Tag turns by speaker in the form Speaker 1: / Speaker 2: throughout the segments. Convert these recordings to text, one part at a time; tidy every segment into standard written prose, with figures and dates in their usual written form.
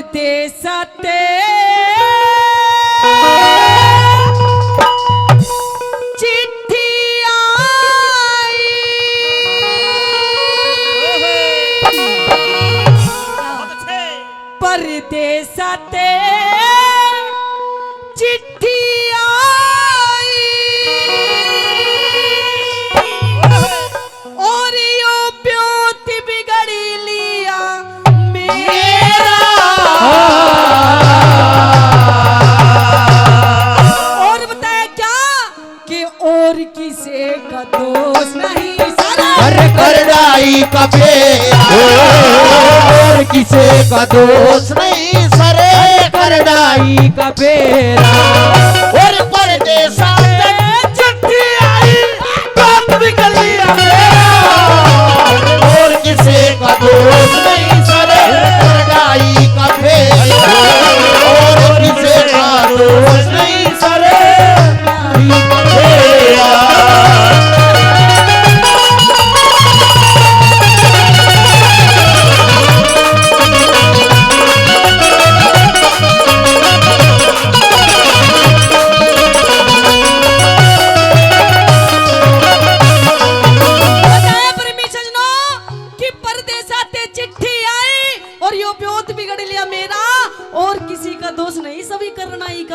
Speaker 1: परदेसाते चिट्ठी आई, परदेसाते चिट्ठी आई और यो ब्योत बिगड़ी लिया मेरा। और बताया क्या कि और किसी का दोष नहीं सारा
Speaker 2: करनाई का और किसी का दोष नहीं सरे करनाई का फेरा। और परदेसा चिट्ठी आई बात निकल लिया मेरा। और किसी का दोष नहीं सरे करनाई का फेरा। और किसी का दोष नहीं सरे का फेरा।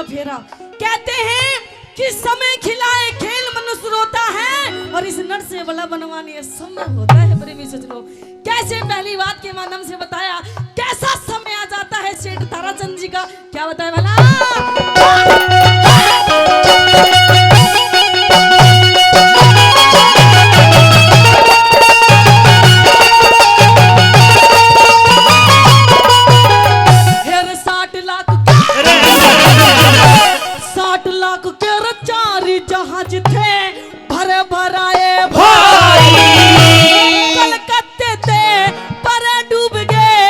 Speaker 1: फेरा। कहते हैं कि समय खिलाए खेल मनुष्य रोता है और इस नर से बड़ा बनवाने समय होता है। प्रेमी सज्जनों, कैसे पहली बात के माध्यम से बताया कैसा समय आ जाता है सेठ ताराचंद जी का। क्या बताया भला? जहाज थे भरे भराए भाई, कलकत्ते थे पर डूब गए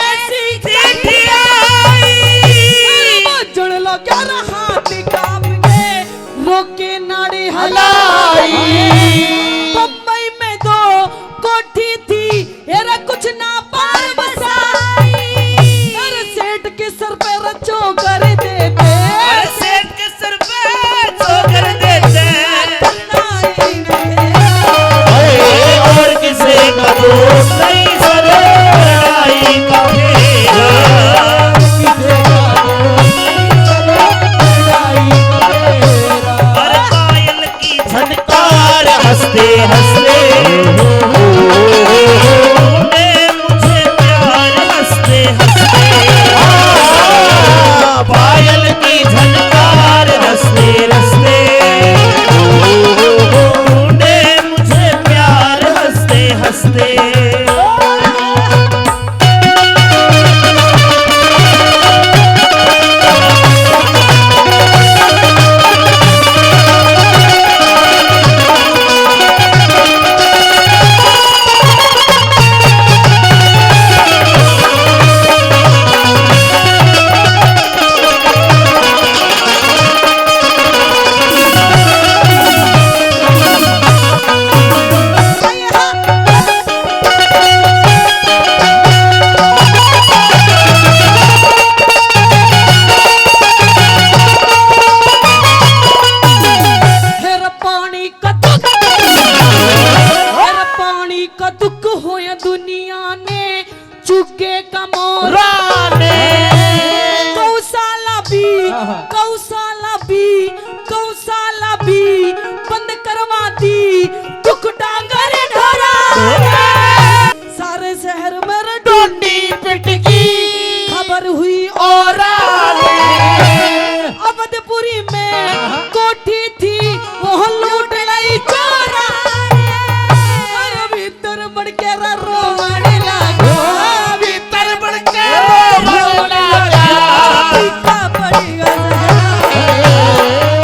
Speaker 1: ऐसी चिट्ठी आई। जुड़ लो क्या हाथ कांप गए रोके नाड़ी हलाई। बम्बई में दो कोठी थी एरा कुछ ना पार बसाई। अरे सेठ के सर पे रचो कर देते, सेठ के सर पे रचो कर देते।
Speaker 2: और किसी का दोष नहीं सरे करनाई का फेरा। किसी का दोष नहीं सरे करनाई का फेरा। अरे पायल की झनकार हंसते हंसते मुझे प्यार हंसते हंसते। पायल की झनकार हंसते हंसते हंसते।
Speaker 1: दुनिया ने चुके कमोरा ने गौशाला भी बंद करवा दी दुख डांगर ढोरा। सारे शहर में डोंडी पिटकी खबर हुई और अवधपुरी में कोठी थी वो लूट लाई चोरा। भीतर बढ़ के रोने लगा, भीतर बढ़ के रोने लगा।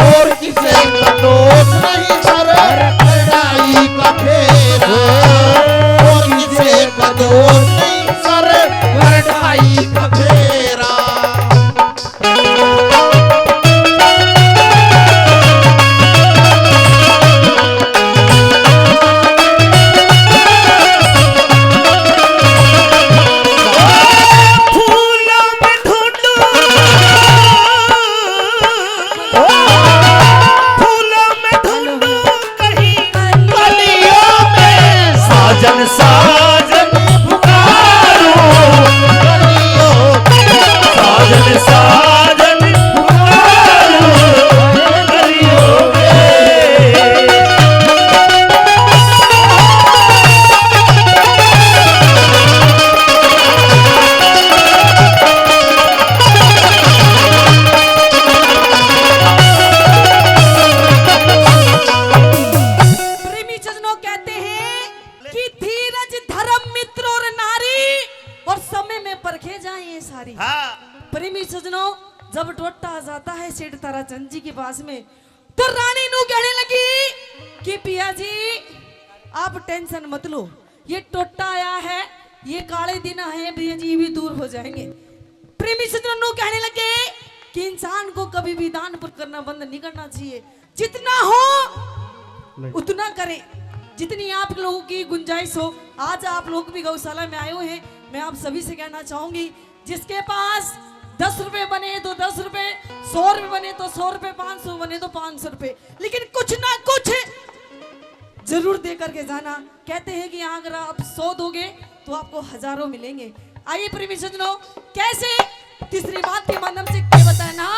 Speaker 2: और किसी का दोष नहीं सरे करनाई का फेरा। और किसी का दोष नहीं सरे करनाई का फेरा।
Speaker 1: कहानी।
Speaker 2: हाँ
Speaker 1: प्रेमी सजनों, जब टोटा जाता है सेठ ताराचंद जी के पास में, तो रानी नू कहने लगी कि पिया जी आप टेंशन मत लो, ये टोटा आया है, ये काले दिन आए हैं भैया जी, ये भी दूर हो जाएंगे। प्रेमी सजनों नू कहने लगे कि इंसान को कभी भी दान पुण्य करना बंद नहीं करना चाहिए, जितना हो उतना करें, जितनी आप लोगों की गुंजाइश हो। आज आप लोग भी गौशाला में आए हुए हैं, मैं आप सभी से कहना चाहूंगी, जिसके पास 10 रुपए बने तो 10 रुपए, 100 रुपए बने तो 100 रुपए, 500 बने तो 500 रुपए, लेकिन कुछ ना कुछ जरूर दे करके जाना। कहते हैं कि यहाँ अगर आप 100 दोगे तो आपको हजारों मिलेंगे। आइए प्रेमी सज्जनों, कैसे तीसरी बात के माध्यम से क्या बताना।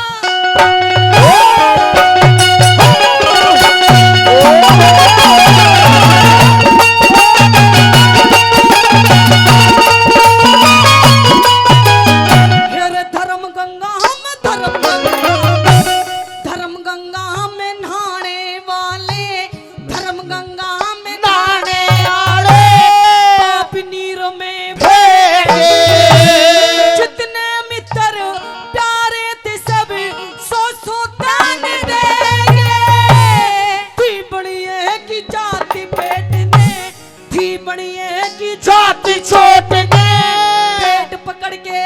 Speaker 2: जाति छोट
Speaker 1: पेट पकड़ के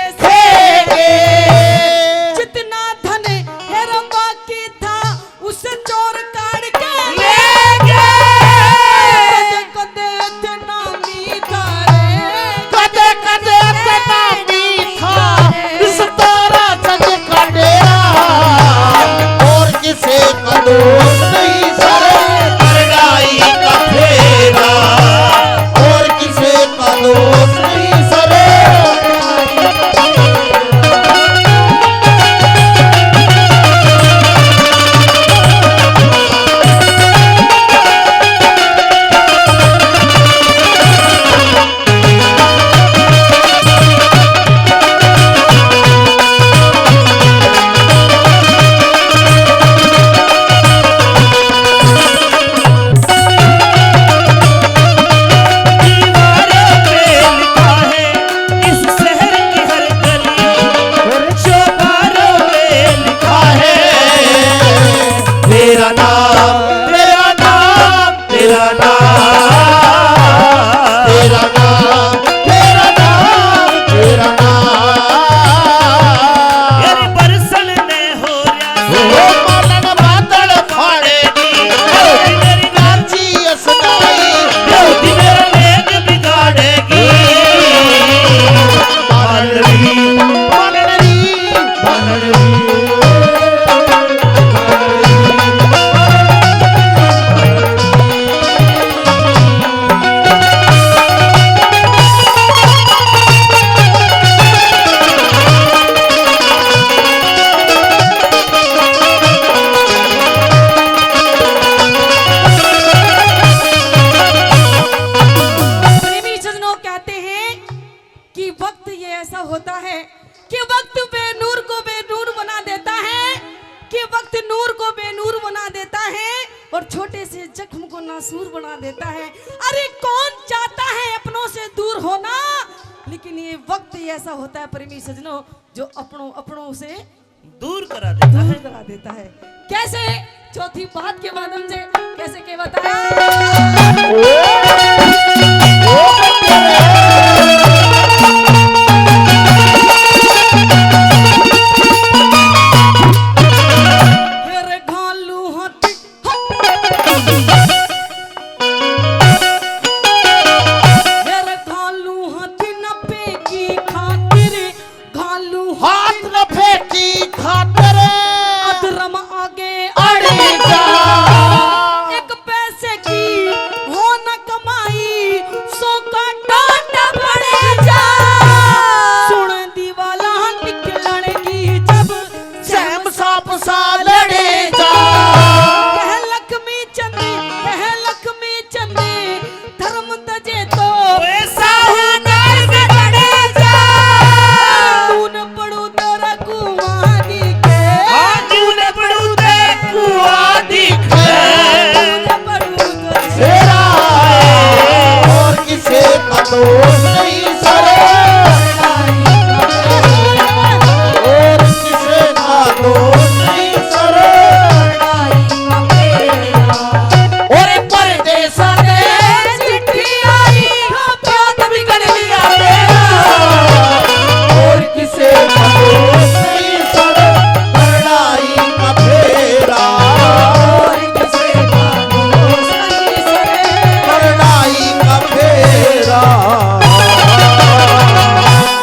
Speaker 1: जितना धन है रंबा की था उसे चोर काट के ले गए। कदे इतना मीठा रे,
Speaker 2: कदे कदे इतना मीठा इस तारा चंद का डेरा, और किसे का दोस्त नहीं सरे करनाई का फेरा, और किसे का दोस्त नहीं सरे। तेरा नाम तेरा नाम तेरा नाम तेरा नाम तेरा नाम तेरा नाम। यार बरसन ने हो रहा मालन बादल फाड़ेगी, मेरी नाची असनाई बेटी मेरा लेग बिगाड़ेगी। मालवी मालवी मालवी
Speaker 1: कि वक्त ये ऐसा होता है कि वक्त बेनूर को बेनूर बना देता है, कि वक्त नूर को बेनूर बना देता है और छोटे से जख्म को नासूर बना देता है। अरे कौन चाहता है अपनों से दूर होना, लेकिन ये वक्त ही ऐसा होता है प्रेमी सजनों जो अपनों से
Speaker 2: दूर करा देता है।
Speaker 1: है। कैसे चौथी बात के माध्यम से कैसे के बताया।
Speaker 2: हाथ न फेंकी खातर
Speaker 1: अधर्म आगे
Speaker 2: अड़ी जा।